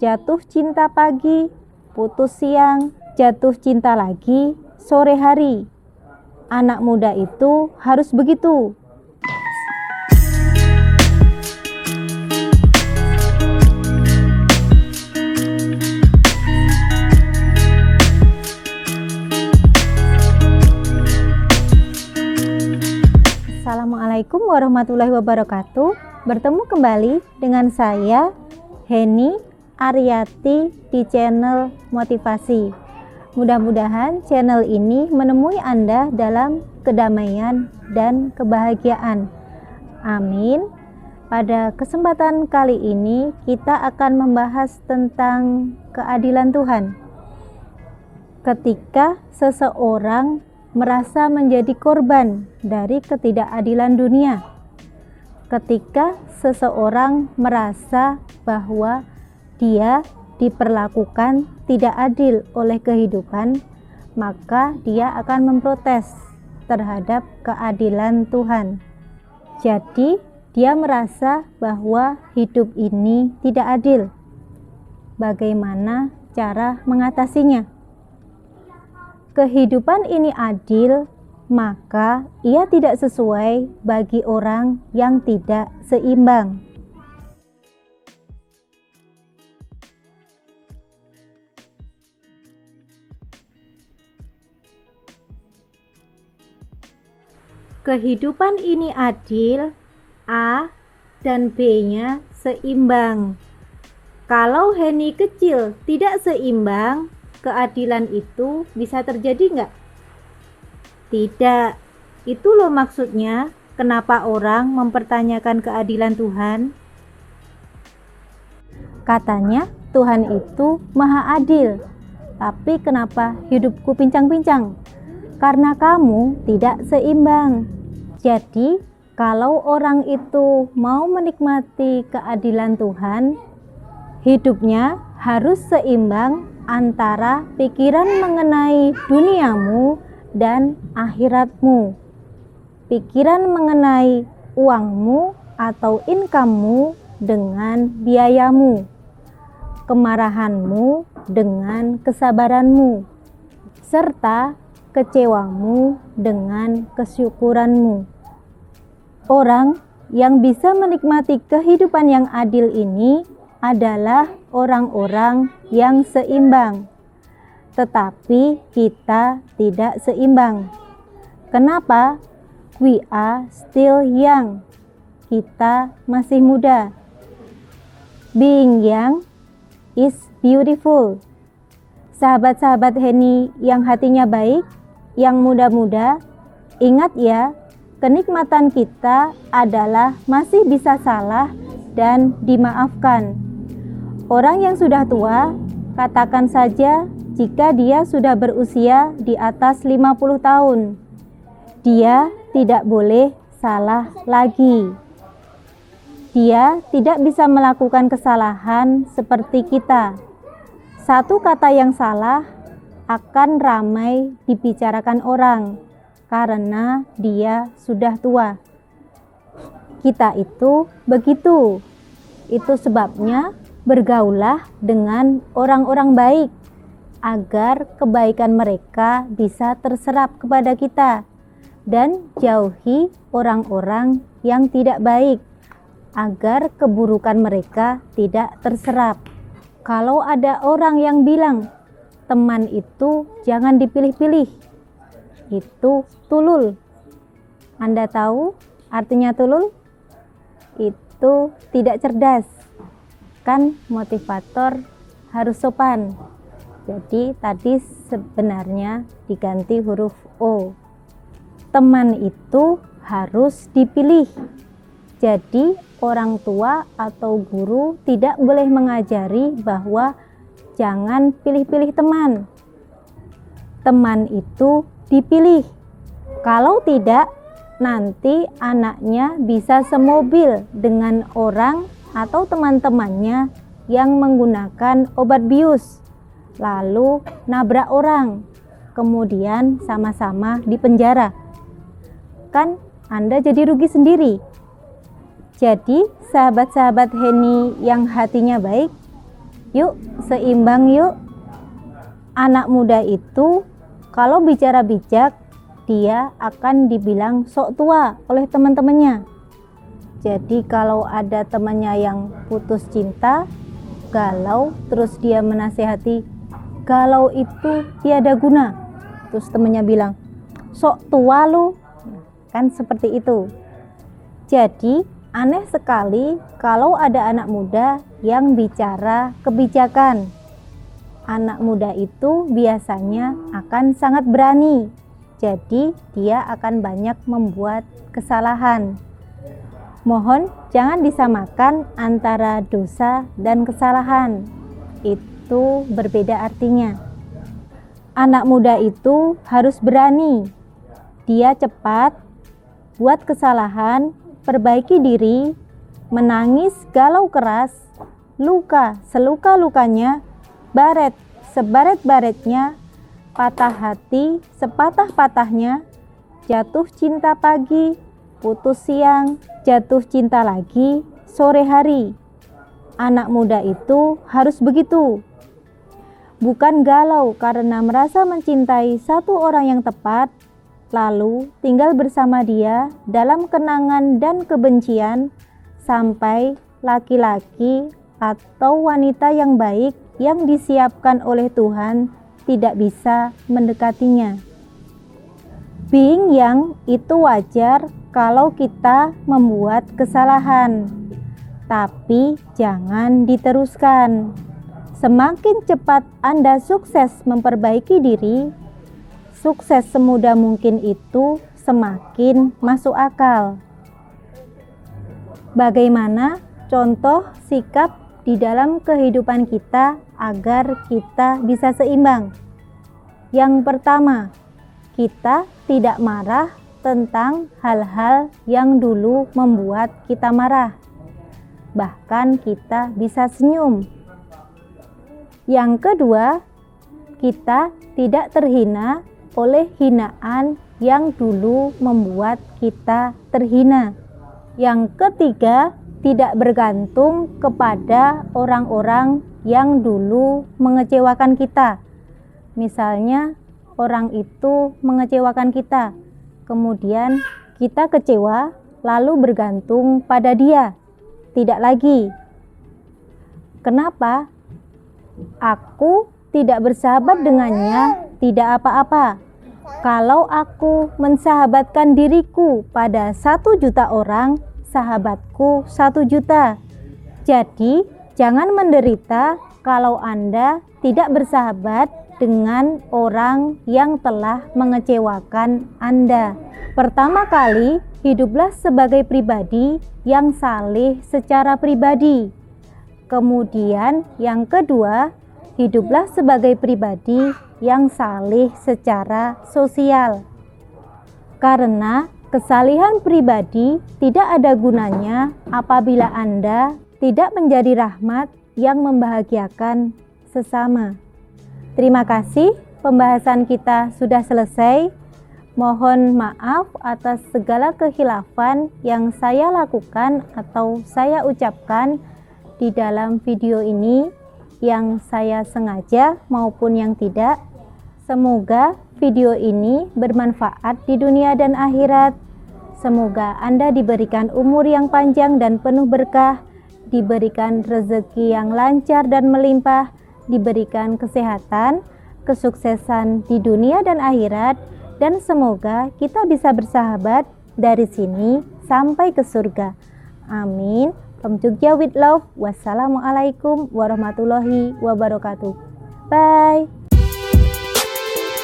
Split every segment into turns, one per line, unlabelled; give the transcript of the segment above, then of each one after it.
jatuh cinta pagi, putus siang, jatuh cinta lagi, sore hari. Anak muda itu harus begitu. Assalamualaikum warahmatullahi wabarakatuh. Bertemu kembali dengan saya Heni Aryati di channel Motivasi. Mudah-mudahan channel ini menemui Anda dalam kedamaian dan kebahagiaan. Amin. Pada kesempatan kali ini kita akan membahas tentang keadilan Tuhan. Ketika seseorang merasa menjadi korban dari ketidakadilan dunia. Ketika seseorang merasa bahwa dia diperlakukan tidak adil oleh kehidupan, maka dia akan memprotes terhadap keadilan Tuhan. Jadi, dia merasa bahwa hidup ini tidak adil. Bagaimana cara mengatasinya? Kehidupan ini adil, maka ia tidak sesuai bagi orang yang tidak seimbang. Kehidupan ini adil, A dan B-nya seimbang. Kalau Heni kecil tidak seimbang, keadilan itu bisa terjadi nggak? Tidak. Itu loh maksudnya kenapa orang mempertanyakan keadilan Tuhan. Katanya Tuhan itu maha adil. Tapi kenapa hidupku pincang-pincang? Karena kamu tidak seimbang. Jadi kalau orang itu mau menikmati keadilan Tuhan, hidupnya harus seimbang antara pikiran mengenai duniamu dan akhiratmu, pikiran mengenai uangmu atau income-mu dengan biayamu, kemarahanmu dengan kesabaranmu, serta kecewamu dengan kesyukuranmu. Orang yang bisa menikmati kehidupan yang adil ini adalah orang-orang yang seimbang. Tetapi kita tidak seimbang. Kenapa? We are still young. Kita masih muda. Being young is beautiful. Sahabat-sahabat Heni yang hatinya baik, yang muda-muda, ingat ya, kenikmatan kita adalah masih bisa salah dan dimaafkan. Orang yang sudah tua, katakan saja jika dia sudah berusia di atas 50 tahun, dia tidak boleh salah lagi. Dia tidak bisa melakukan kesalahan seperti kita. Satu kata yang salah akan ramai dibicarakan orang karena dia sudah tua. Kita itu begitu. Itu sebabnya bergaulah dengan orang-orang baik agar kebaikan mereka bisa terserap kepada kita, dan jauhi orang-orang yang tidak baik agar keburukan mereka tidak terserap. Kalau ada orang yang bilang teman itu jangan dipilih-pilih, itu tulul. Anda tahu artinya tulul? Itu tidak cerdas. Kan motivator harus sopan. Jadi tadi sebenarnya diganti huruf O. Teman itu harus dipilih. Jadi orang tua atau guru tidak boleh mengajari bahwa jangan pilih-pilih teman. Teman itu dipilih. Kalau tidak, nanti anaknya bisa semobil dengan orang atau teman-temannya yang menggunakan obat bius, lalu nabrak orang, kemudian sama-sama dipenjara. Kan Anda jadi rugi sendiri. Jadi sahabat-sahabat Heni yang hatinya baik, Yuk, seimbang yuk. Anak muda itu kalau bicara bijak, dia akan dibilang sok tua oleh teman-temannya. Jadi kalau ada temannya yang putus cinta, galau, terus dia menasehati, galau itu tiada guna. Terus temannya bilang, sok tua lu. Kan seperti itu. Jadi aneh sekali kalau ada anak muda yang bicara kebijakan. Anak muda itu biasanya akan sangat berani. Jadi dia akan banyak membuat kesalahan. Mohon jangan disamakan antara dosa dan kesalahan. Itu berbeda artinya. Anak muda itu harus berani. Dia cepat buat kesalahan, perbaiki diri, menangis galau keras, luka seluka-lukanya, baret sebaret-baretnya, patah hati sepatah-patahnya, jatuh cinta pagi, putus siang, jatuh cinta lagi, sore hari. Anak muda itu harus begitu. Bukan galau karena merasa mencintai satu orang yang tepat, lalu tinggal bersama dia dalam kenangan dan kebencian sampai laki-laki atau wanita yang baik yang disiapkan oleh Tuhan tidak bisa mendekatinya. Being young itu wajar kalau kita membuat kesalahan, tapi jangan diteruskan. Semakin cepat Anda sukses memperbaiki diri, sukses semudah mungkin itu semakin masuk akal. Bagaimana contoh sikap di dalam kehidupan kita agar kita bisa seimbang? Yang pertama, kita tidak marah tentang hal-hal yang dulu membuat kita marah. Bahkan kita bisa senyum. Yang kedua, kita tidak terhina oleh hinaan yang dulu membuat kita terhina. Yang ketiga, tidak bergantung kepada orang-orang yang dulu mengecewakan kita. Misalnya, orang itu mengecewakan kita, kemudian kita kecewa, lalu bergantung pada dia. Tidak lagi. Kenapa? Aku tidak bersahabat dengannya, tidak apa-apa. Kalau aku mensahabatkan diriku pada 1 juta orang, sahabatku 1 juta. Jadi, jangan menderita kalau Anda tidak bersahabat dengan orang yang telah mengecewakan Anda. Pertama kali, hiduplah sebagai pribadi yang saleh secara pribadi. Kemudian, yang kedua, hiduplah sebagai pribadi yang saleh secara sosial. Karena kesalehan pribadi tidak ada gunanya apabila Anda tidak menjadi rahmat yang membahagiakan sesama. Terima kasih, pembahasan kita sudah selesai. Mohon maaf atas segala kekhilafan yang saya lakukan atau saya ucapkan di dalam video ini, yang saya sengaja maupun yang tidak. Semoga video ini bermanfaat di dunia dan akhirat. Semoga Anda diberikan umur yang panjang dan penuh berkah, diberikan rezeki yang lancar dan melimpah, diberikan kesehatan, kesuksesan di dunia dan akhirat, dan semoga kita bisa bersahabat dari sini sampai ke surga. Amin. From Jogja with love. Wassalamualaikum warahmatullahi wabarakatuh. Bye.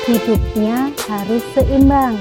Hidupnya harus seimbang.